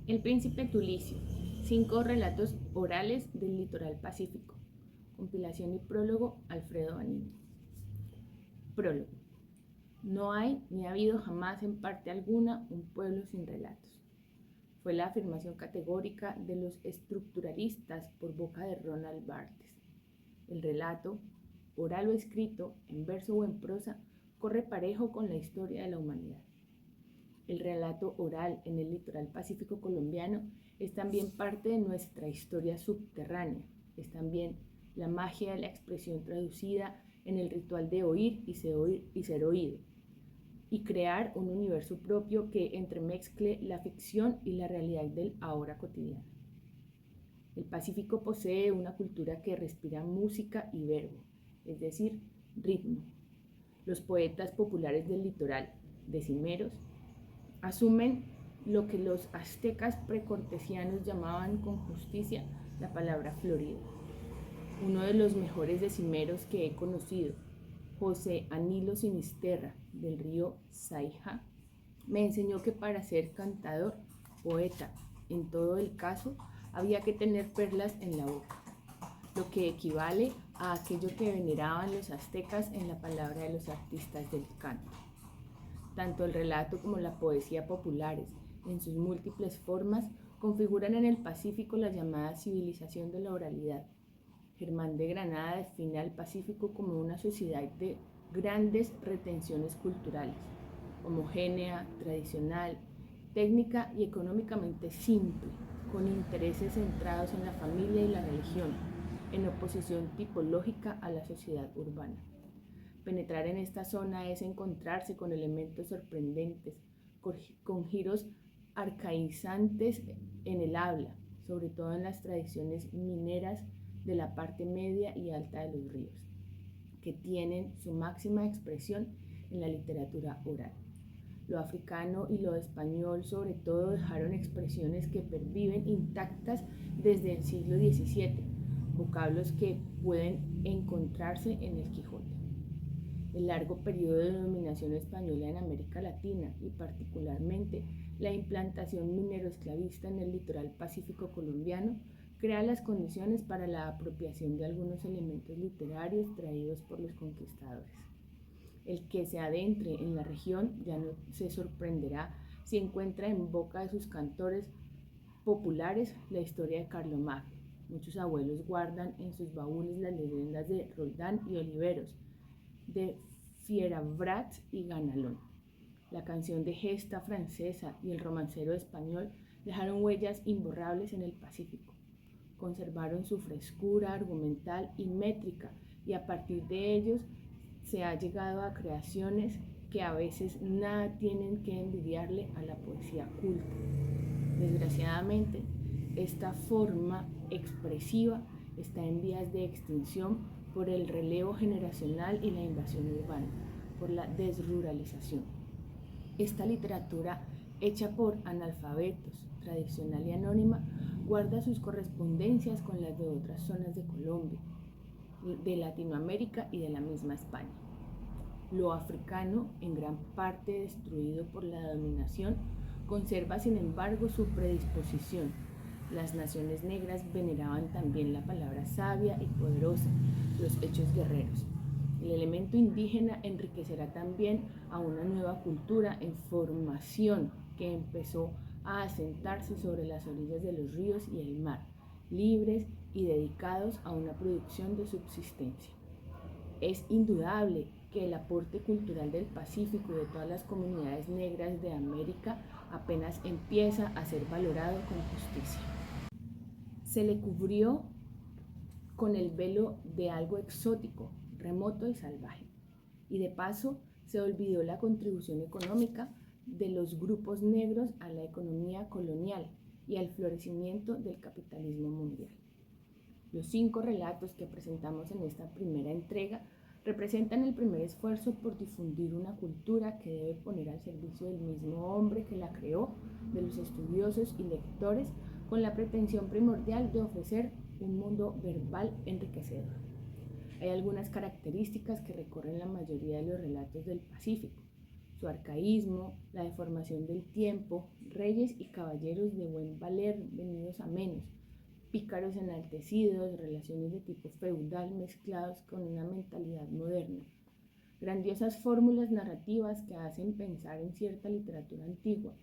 El Príncipe Tulicio, 5 relatos orales del litoral pacífico. Compilación y prólogo, Alfredo Vanini. Prólogo. No hay ni ha habido jamás en parte alguna un pueblo sin relatos. Fue la afirmación categórica de los estructuralistas por boca de Roland Barthes. El relato, oral o escrito, en verso o en prosa, corre parejo con la historia de la humanidad. El relato oral en el litoral pacífico colombiano es también parte de nuestra historia subterránea, es también la magia de la expresión traducida en el ritual de oír y ser oído, y crear un universo propio que entremezcle la ficción y la realidad del ahora cotidiano. El Pacífico posee una cultura que respira música y verbo, es decir, ritmo. Los poetas populares del litoral, decimeros, asumen lo que los aztecas precortesianos llamaban con justicia la palabra florida. Uno de los mejores decimeros que he conocido, José Anilo Sinisterra, del río Saija, me enseñó que para ser cantador, poeta, en todo el caso, había que tener perlas en la boca, lo que equivale a aquello que veneraban los aztecas en la palabra de los artistas del canto. Tanto el relato como la poesía populares, en sus múltiples formas, configuran en el Pacífico la llamada civilización de la oralidad. Germán de Granada define al Pacífico como una sociedad de grandes retenciones culturales, homogénea, tradicional, técnica y económicamente simple, con intereses centrados en la familia y la religión, en oposición tipológica a la sociedad urbana. Penetrar en esta zona es encontrarse con elementos sorprendentes, con giros arcaizantes en el habla, sobre todo en las tradiciones mineras de la parte media y alta de los ríos, que tienen su máxima expresión en la literatura oral. Lo africano y lo español sobre todo dejaron expresiones que perviven intactas desde el siglo XVII, vocablos que pueden encontrarse en el Quijote. El largo periodo de dominación española en América Latina y particularmente la implantación minero-esclavista en el litoral pacífico colombiano crea las condiciones para la apropiación de algunos elementos literarios traídos por los conquistadores. El que se adentre en la región ya no se sorprenderá si encuentra en boca de sus cantores populares la historia de Carlomagno. Muchos abuelos guardan en sus baúles las leyendas de Roldán y Oliveros, de Fierabrat y Ganalón. La canción de gesta francesa y el romancero español dejaron huellas imborrables en el Pacífico. Conservaron su frescura argumental y métrica y a partir de ellos se ha llegado a creaciones que a veces nada tienen que envidiarle a la poesía culta. Desgraciadamente, esta forma expresiva está en vías de extinción por el relevo generacional y la invasión urbana, por la desruralización. Esta literatura, hecha por analfabetos, tradicional y anónima, guarda sus correspondencias con las de otras zonas de Colombia, de Latinoamérica y de la misma España. Lo africano, en gran parte destruido por la dominación, conserva sin embargo su predisposición. Las naciones negras veneraban también la palabra sabia y poderosa, los hechos guerreros. El elemento indígena enriquecerá también a una nueva cultura en formación que empezó a asentarse sobre las orillas de los ríos y el mar, libres y dedicados a una producción de subsistencia. Es indudable que el aporte cultural del Pacífico y de todas las comunidades negras de América apenas empieza a ser valorado con justicia. Se le cubrió con el velo de algo exótico, remoto y salvaje, y de paso se olvidó la contribución económica de los grupos negros a la economía colonial y al florecimiento del capitalismo mundial. Los 5 relatos que presentamos en esta primera entrega representan el primer esfuerzo por difundir una cultura que debe poner al servicio del mismo hombre que la creó, de los estudiosos y lectores, con la pretensión primordial de ofrecer un mundo verbal enriquecedor. Hay algunas características que recorren la mayoría de los relatos del Pacífico: su arcaísmo, la deformación del tiempo, reyes y caballeros de buen valer venidos a menos, pícaros enaltecidos, relaciones de tipo feudal mezclados con una mentalidad moderna, grandiosas fórmulas narrativas que hacen pensar en cierta literatura antigua,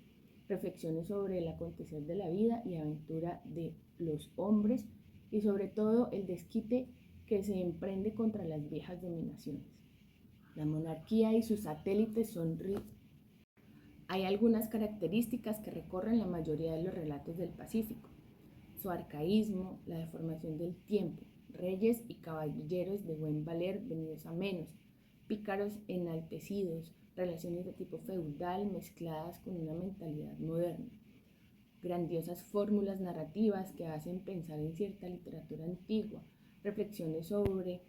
reflexiones sobre el acontecer de la vida y aventura de los hombres y sobre todo el desquite que se emprende contra las viejas dominaciones. La monarquía y sus satélites son Hay algunas características que recorren la mayoría de los relatos del Pacífico: su arcaísmo, la deformación del tiempo, reyes y caballeros de buen valer venidos a menos, pícaros enaltecidos, relaciones de tipo feudal mezcladas con una mentalidad moderna, grandiosas fórmulas narrativas que hacen pensar en cierta literatura antigua, reflexiones sobre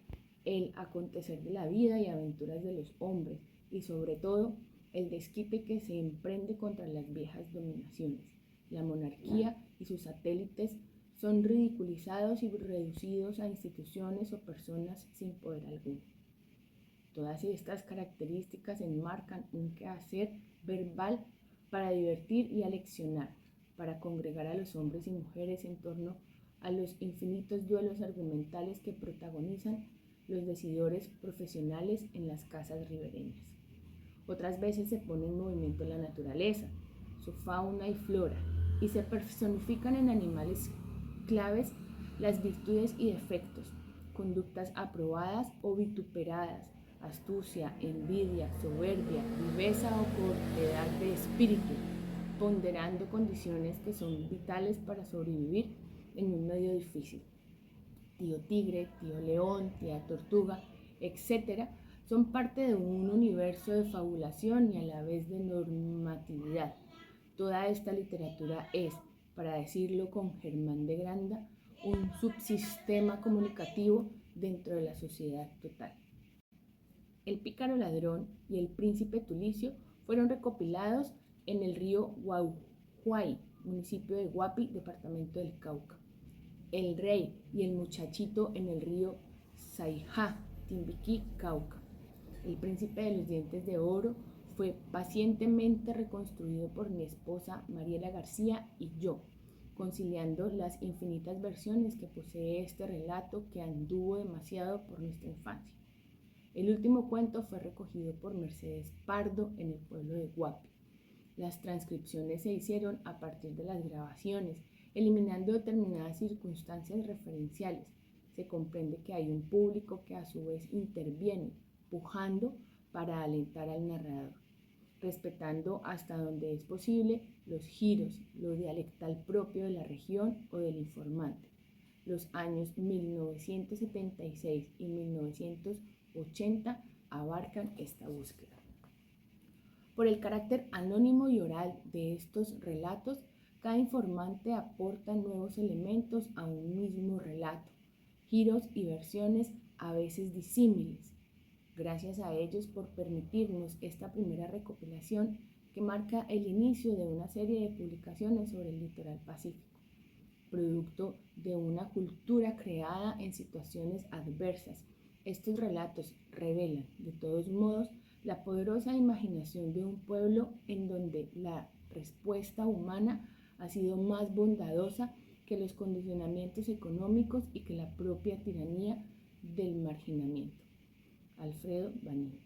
el acontecer de la vida y aventuras de los hombres, y sobre todo el desquite que se emprende contra las viejas dominaciones. La monarquía y sus satélites son ridiculizados y reducidos a instituciones o personas sin poder alguno. Todas estas características enmarcan un quehacer verbal para divertir y aleccionar, para congregar a los hombres y mujeres en torno a los infinitos duelos argumentales que protagonizan los decidores profesionales en las casas ribereñas. Otras veces se pone en movimiento la naturaleza, su fauna y flora, y se personifican en animales claves las virtudes y defectos, conductas aprobadas o vituperadas, astucia, envidia, soberbia, viveza o cortedad de espíritu, ponderando condiciones que son vitales para sobrevivir en un medio difícil. Tío tigre, tío león, tía tortuga, etc., son parte de un universo de fabulación y a la vez de normatividad. Toda esta literatura es, para decirlo con Germán de Granda, un subsistema comunicativo dentro de la sociedad total. El pícaro ladrón y el príncipe Tulicio fueron recopilados en el río Guaujuay, municipio de Guapi, departamento del Cauca. El rey y el muchachito en el río Saijá, Timbiquí, Cauca. El príncipe de los dientes de oro fue pacientemente reconstruido por mi esposa Mariela García y yo, conciliando las infinitas versiones que posee este relato que anduvo demasiado por nuestra infancia. El último cuento fue recogido por Mercedes Pardo en el pueblo de Guapi. Las transcripciones se hicieron a partir de las grabaciones, eliminando determinadas circunstancias referenciales. Se comprende que hay un público que a su vez interviene, pujando para alentar al narrador, respetando hasta donde es posible los giros, lo dialectal propio de la región o del informante. Los años 1976 y 1980 abarcan esta búsqueda. Por el carácter anónimo y oral de estos relatos, cada informante aporta nuevos elementos a un mismo relato, giros y versiones a veces disímiles. Gracias a ellos por permitirnos esta primera recopilación que marca el inicio de una serie de publicaciones sobre el litoral pacífico, producto de una cultura creada en situaciones adversas. Estos relatos revelan, de todos modos, la poderosa imaginación de un pueblo en donde la respuesta humana ha sido más bondadosa que los condicionamientos económicos y que la propia tiranía del marginamiento. Alfredo Banín.